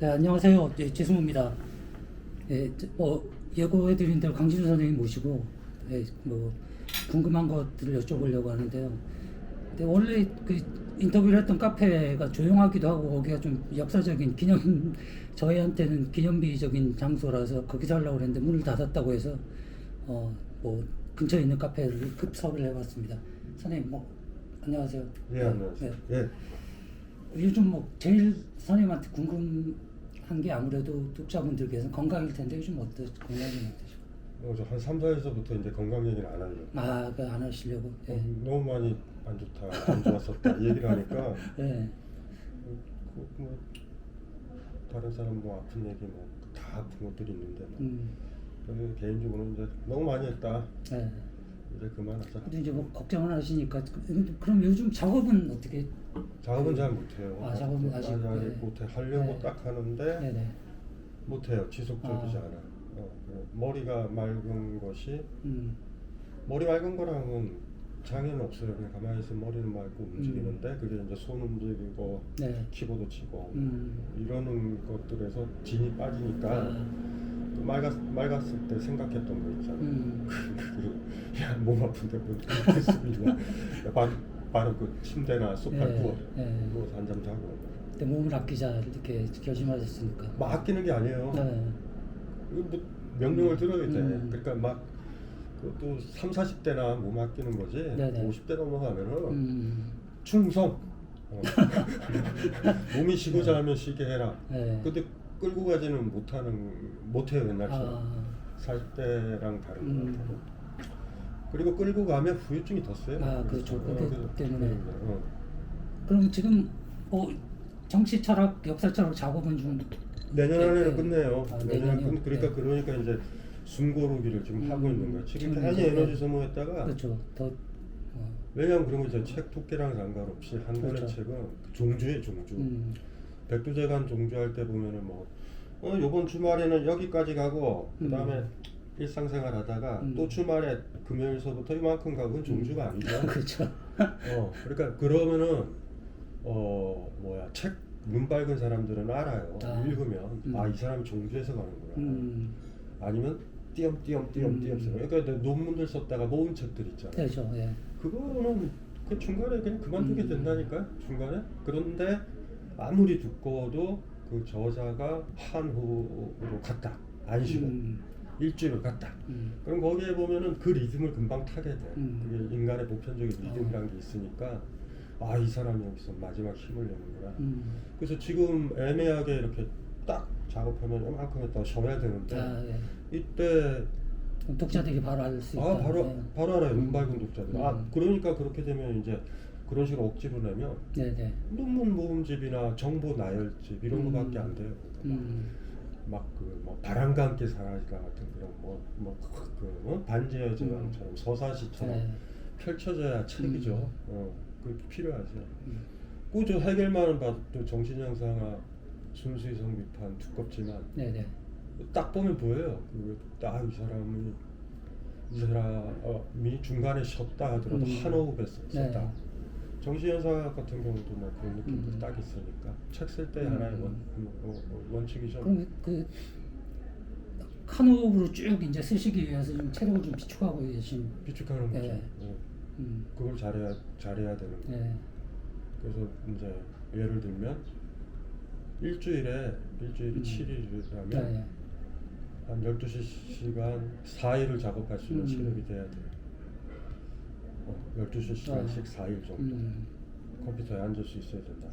네, 안녕하세요. 예, 재승우입니다. 예, 예고해드린 대로 강진우 선생님 모시고, 예, 궁금한 것들을 여쭤보려고 하는데요. 근데 원래 그 인터뷰를 했던 카페가 조용하기도 하고, 거기가 좀 역사적인 저희한테는 기념비적인 장소라서 거기서 하려고 그랬는데 문을 닫았다고 해서, 어, 근처에 있는 카페를 급섭을 해봤습니다. 선생님, 안녕하세요. 예, 안녕하세요. 예. 요즘 제일 선생님한테 궁금한 게 아무래도 독자분들께서 건강일 텐데 요즘 건강이 어떠시고? 저 한 3, 4일서부터 이제 건강 얘기를 안 하려고. 안 하시려고? 예. 너무 많이 안 좋다, 안 좋았었다 이 얘기를 하니까 예. 다른 사람 아픈 얘기 다 아픈 것들이 있는데 음. 그래서 개인적으로는 이제 너무 많이 했다. 예. 이제 그만하자. 근데 이제 걱정을 하시니까 그럼 요즘 작업은 어떻게? 작업은 잘 못해요. 작업은 아직 못해. 하려고 딱 하는데 네네. 못해요. 지속적이지 않아. 머리가 맑은 것이 머리 맑은 거랑은 장애는 없어요. 그냥 가만히 있으면 머리는 맑고 움직이는데 그게 이제 손 움직이고 네. 키보드 치고 이러는 것들에서 진이 빠지니까 맑았을 때 생각했던 거 있잖아. 야, 몸 아픈데 뭐 있냐. 바로 그 침대나 소파에 누워서 한잠 자고. 그때 몸을 아끼자 이렇게 결심하셨으니까. 막 아끼는 게 아니에요. 네. 뭐 명령을 들어야 돼. 그러니까 막 그것도 3, 40대나 몸 아끼는 거지. 네네. 50대 넘어가면은 충성. 몸이 쉬고자 하면 쉬게 해라. 네. 근데 끌고 가지는 못해요 옛날처럼. 40대랑 다른 것 같아요. 그리고 끌고 가면 후유증이 더 세요. 그렇죠. 그것 때문에. 어. 그럼 지금 정치 철학, 역사 철학 작업은 좀 내년 안에는 끝내요. 내년이요? 그러니까 이제 숨고르기를 지금 하고 있는 거야. 지금 괜히 에너지 소모했다가. 그렇죠. 왜냐하면 그런 거 이제 책 두께랑 상관없이 한 권의 그렇죠. 책은 종주예요, 종주. 백두대간 종주할 때 보면은 요번 주말에는 여기까지 가고 그 다음에 일상생활 하다가 또 주말에 금요일서부터 이만큼 가고 그건 종주가 아니죠. 그렇죠. 그러니까 그러면은 책 눈 밝은 사람들은 알아요. 읽으면 이 사람이 종주해서 가는구나. 아니면 띄엄띄엄 그러니까 논문들 썼다가 모은 책들 있잖아요. 그렇죠. 예. 그거는 그 중간에 그냥 그만두게 된다니까 중간에. 그런데 아무리 두꺼워도 그 저자가 한후로 갔다 안 쉬고 일주일을 갔다. 그럼 거기에 보면은 그 리듬을 금방 타게 돼. 그게 인간의 보편적인 리듬이란 게 있으니까 이 사람이 여기서 마지막 힘을 내는구나. 그래서 지금 애매하게 이렇게 딱 작업하면 이만큼 했다가 쉬어야 되는데 예. 이때 독자들이 바로 알 수 있다. 바로 알아요. 눈 밝은 독자들. 그러니까 그렇게 되면 이제 그런 식으로 억지로 내면 논문 모음집이나 정보 나열집 이런 거밖에 안 돼요. 바람과 함께 사라지다 같은 그런 반지의 제왕처럼 서사시처럼 펼쳐져야 책이죠. 그렇게 필요하죠. 꾸준 해결만은 봐도 정신형상화 순수히 성비판 두껍지만 딱 보면 보여요. 이 사람이 중간에 쉬었다 하더라도 한 호흡에 썼다. 정신현상 같은 경우도 그런 느낌도 딱 있으니까 책 쓸 때 하나의 원칙이죠. 그럼 한 호흡으로 쭉 이제 쓰시기 위해서 좀 체력을 좀 비축하고 계신. 비축하는 거죠. 그걸 잘해야 되는 거예요. 그래서 이제 예를 들면 일주일이 7일이라면 한 12시간 4일을 작업할 수 있는 체력이 돼야 돼요. 12시간씩 4일 정도 컴퓨터에 앉을 수 있어야 된다.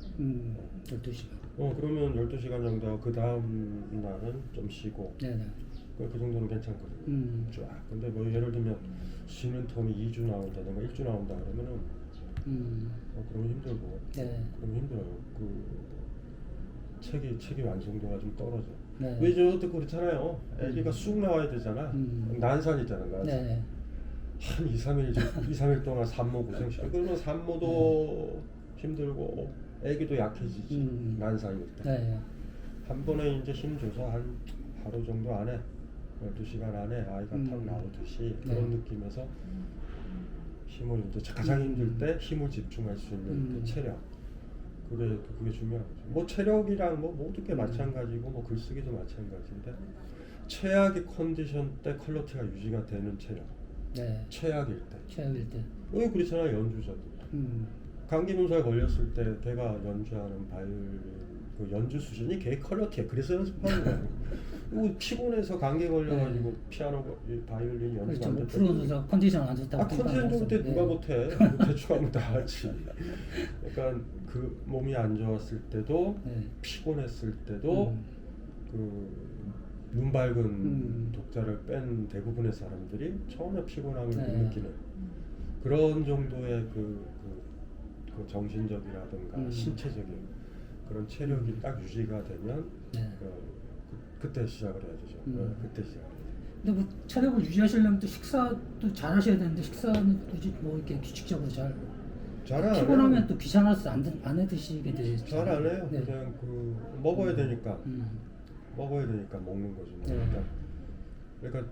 12시간. 그러면 12시간 정도 하고 그 다음 날은 좀 쉬고 그 정도는 괜찮거든요. 쫙. 근데 예를 들면 쉬는 텀이 2주 나온다든가 1주 나온다 그러면은 그러면 힘들고 그러면 힘들어요. 책이 완성도가 좀 떨어져. 왜 저도 그렇잖아요. 애기가 쑥 나와야 되잖아. 난산이잖아. 한 2, 3일 동안 산모 고생시켜. 그러면 산모도 힘들고 애기도 약해지지. 난산일 때. 한 번에 이제 힘줘서 한 하루 정도 안에 12시간 안에 아이가 탁 나오듯이 그런 느낌에서 힘을 이제 가장 힘들 때 힘을 집중할 수 있는 그 체력 그게 중요한 거죠. 뭐 체력이랑 뭐 모든 게 마찬가지고 뭐 글쓰기도 마찬가지인데 최악의 컨디션 때 퀄리티가 유지가 되는 체력. 네. 최악일 때. 최악일 때. 왜 그렇잖아요, 연주자들. 감기 문사에 걸렸을 때 걔가 연주하는 바이올린 그 연주 수준이 걔 퀄리티야. 그래서 연습하는 거예요. 뭐 피곤해서 감기 걸려가지고 피아노, 바이올린 연습 그렇죠. 안 뭐 됐다. 프로듀서 컨디션 안 좋다고. 컨디션 좋을 때 누가 못해? 대충 하면 다 하지. 약간 그 몸이 안 좋았을 때도 네. 피곤했을 때도 그 눈 밝은 독자를 뺀 대부분의 사람들이 전혀 피곤함을 못 네. 느끼는 그런 정도의 그 정신적이라든가 신체적인 그런 체력이 딱 유지가 되면 네. 그때 시작을 해야 되죠. 그때 시작. 근데 뭐 체력을 유지하시려면 또 식사도 잘 하셔야 되는데 식사는 굳이 뭐 이렇게 규칙적으로 잘 안 피곤하면 해요. 또 귀찮아서 안 해 드시게 되죠. 잘 안 해요. 네. 그냥 먹어야 되니까 먹어야 되니까 먹는 거죠. 뭐. 네. 그러니까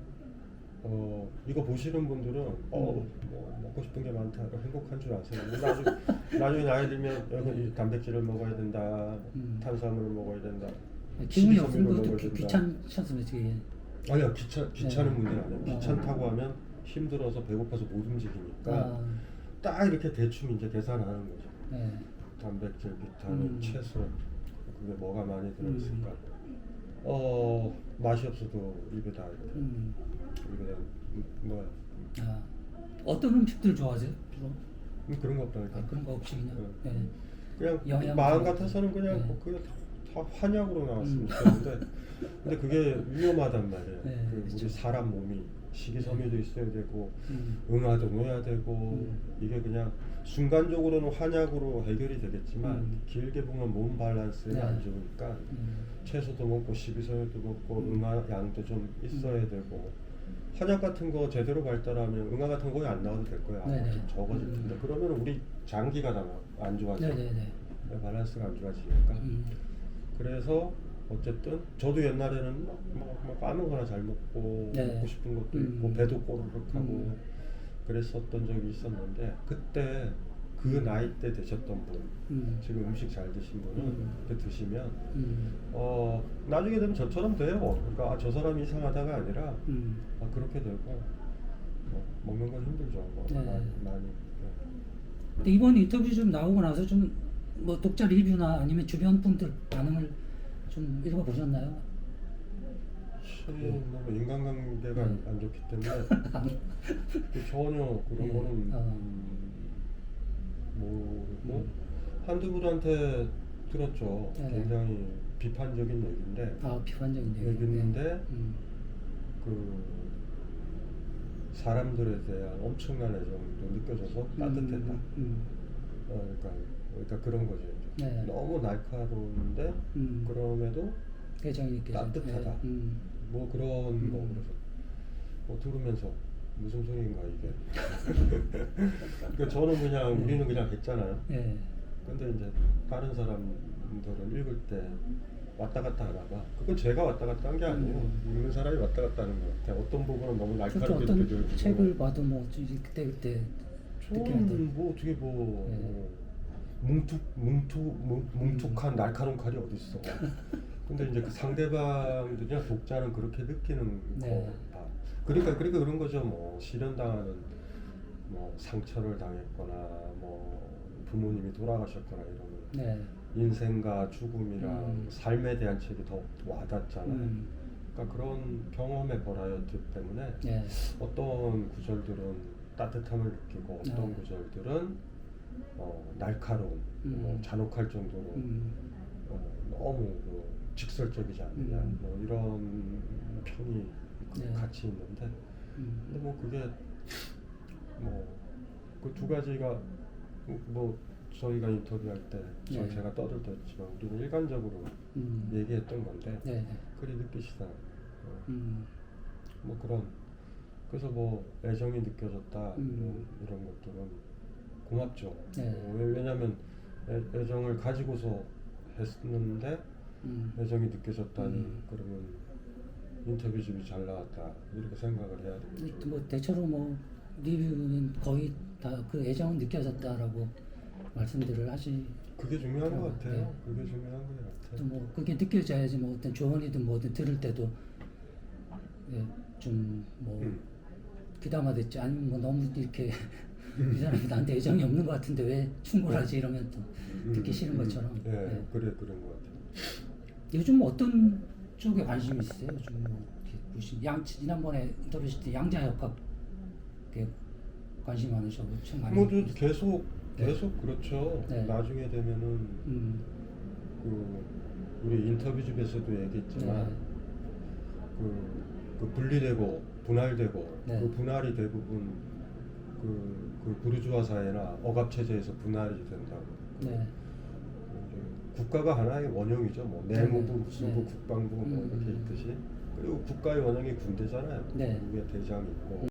이거 보시는 분들은 뭐 먹고 싶은 게 많다, 행복한 줄 아세요. 나중에 나이 들면 여기 단백질을 먹어야 된다, 탄수화물을 먹어야 된다. 기운이 식이섬유를 없으면 먹어야 것도 된다. 귀찮으셨으면 되게. 아니야, 귀찮은 네. 문제는 아니에요. 귀찮다고 하면 힘들어서 배고파서 못 움직이니까 딱 이렇게 대충 이제 계산하는 거죠. 네. 단백질, 비타민, 채소 그게 뭐가 많이 들어있을까. 맛이 없어도 입에 다 뭐야. 어떤 음식들 좋아하세요? 주로? 그런 거 없다니까. 그런 거 없이 그냥. 네. 그냥 영양 마음 좀- 같아서는 그냥 네. 뭐 그게 다 환약으로 나왔으면 좋겠는데 근데 그게 위험하단 말이에요. 네, 우리 그렇죠. 사람 몸이 식이섬유도 있어야 되고 음. 응아도 넣어야 되고 이게 그냥 순간적으로는 환약으로 해결이 되겠지만 길게 보면 몸 밸런스가 네. 안 좋으니까 채소도 먹고 식이섬유도 먹고 응아 양도 좀 있어야 되고 환약 같은 거 제대로 발달하면 응아 같은 거 거의 안 나와도 될 거야. 네네. 좀 적어질 텐데 그러면 우리 장기가 다 안 좋아져. 네네네. 밸런스가 안 좋아지니까. 그래서 어쨌든 저도 옛날에는 뭐 까먹거나 잘 먹고 네. 먹고 싶은 것도 있고 배도 꼬르륵하고 그랬었던 적이 있었는데 그때 그 나이 때 드셨던 분 지금 음식 잘 드신 분은 그때 드시면 나중에 되면 저처럼 돼요. 그러니까 저 사람이 이상하다가 아니라 그렇게 되고 먹는 건 힘들죠. 네. 많이. 근데 이번 인터뷰 좀 나오고 나서 좀 뭐 독자 리뷰나 아니면 주변 분들 반응을 좀 읽어보셨나요? 뭐 인간관계가 안 좋기 때문에 전혀 그런 거는 모르고 한두 분한테 들었죠. 네네. 굉장히 비판적인 얘기인데 비판적인 얘기인데 그 사람들에 대한 엄청난 애정도 느껴져서 따뜻했다. 그러니까 그런 거죠. 네. 너무 날카로운데 그럼에도 애정이 느껴져. 따뜻하다. 뭐 그런 거 그래서 들으면서 무슨 소리인가 이게. 그러니까 저는 그냥 우리는 그냥 했잖아요. 네. 근데 이제 다른 사람들은 읽을 때 왔다 갔다 하나 봐. 그건 제가 왔다 갔다 한 게 아니에요. 읽는 사람이 왔다 갔다 하는 것 같아요. 어떤 부분은 너무 그렇죠. 날카롭게 어떤 느껴지고. 책을 봐도 뭐 그때 저는 뭐 어떻게 뭉툭한 날카로운 칼이 어디 있어? 근데 이제 그 상대방들이나 독자는 그렇게 느끼는 네. 거 봐. 그러니까 그런 거죠. 뭐 실현당하는 뭐 상처를 당했거나 뭐 부모님이 돌아가셨거나 이러면 네. 인생과 죽음이랑 삶에 대한 책이 더 와닿잖아요. 그러니까 그런 경험의 버라이어티 때문에 네. 어떤 구절들은 따뜻함을 느끼고 어떤 구절들은 날카로운 잔혹할 정도로 너무 직설적이지 않느냐 뭐 이런 평이 네. 같이 있는데 근데 뭐 그게 뭐 그 두 가지가 뭐 저희가 인터뷰할 때 네. 제가 떠들었지만 우리는 일관적으로 얘기했던 건데 네. 그리 느끼시다. 뭐 그런 그래서 뭐 애정이 느껴졌다 뭐 이런 것들은 고맙죠. 네. 왜냐하면 애정을 가지고서 했는데 애정이 느껴졌다니 그러면 인터뷰집이 잘 나왔다 이렇게 생각을 해야 되겠죠. 뭐 대체로 뭐 리뷰는 거의 다 그 애정은 느껴졌다라고 말씀들을 그게 중요한 것 같아요. 네. 그게 중요한 것 또 같아요. 뭐 그게 느껴져야지 뭐 어떤 조언이든 뭐든 들을 때도 예, 좀뭐 음. 귀담아듣지 아니면 뭐 너무 이렇게 이 사람이 나한테 애정이 없는 것 같은데 왜 충고하지 이러면 또 듣기 싫은 것처럼. 예, 예. 그래 그런 것 같아요. 요즘 어떤 쪽에 관심이 있으세요? 요즘 뭐 이렇게 보신 지난번에 인터뷰하실 때 양자역학에 관심 많으셔고 책 많이. 뭐도 읽고 있어요. 계속 그렇죠. 네. 나중에 되면은 음, 그 우리 인터뷰집에서도 얘기했지만 네. 그 분리되고 분할되고 네. 그 분할이 대부분 그 부르주아 사회나 억압 체제에서 분할이 된다고. 네. 이제 국가가 하나의 원형이죠. 뭐 내무부, 네. 무수부, 네. 국방부 뭐 이렇게 있듯이. 그리고 국가의 원형이 군대잖아요. 네. 미국의 대장이 있고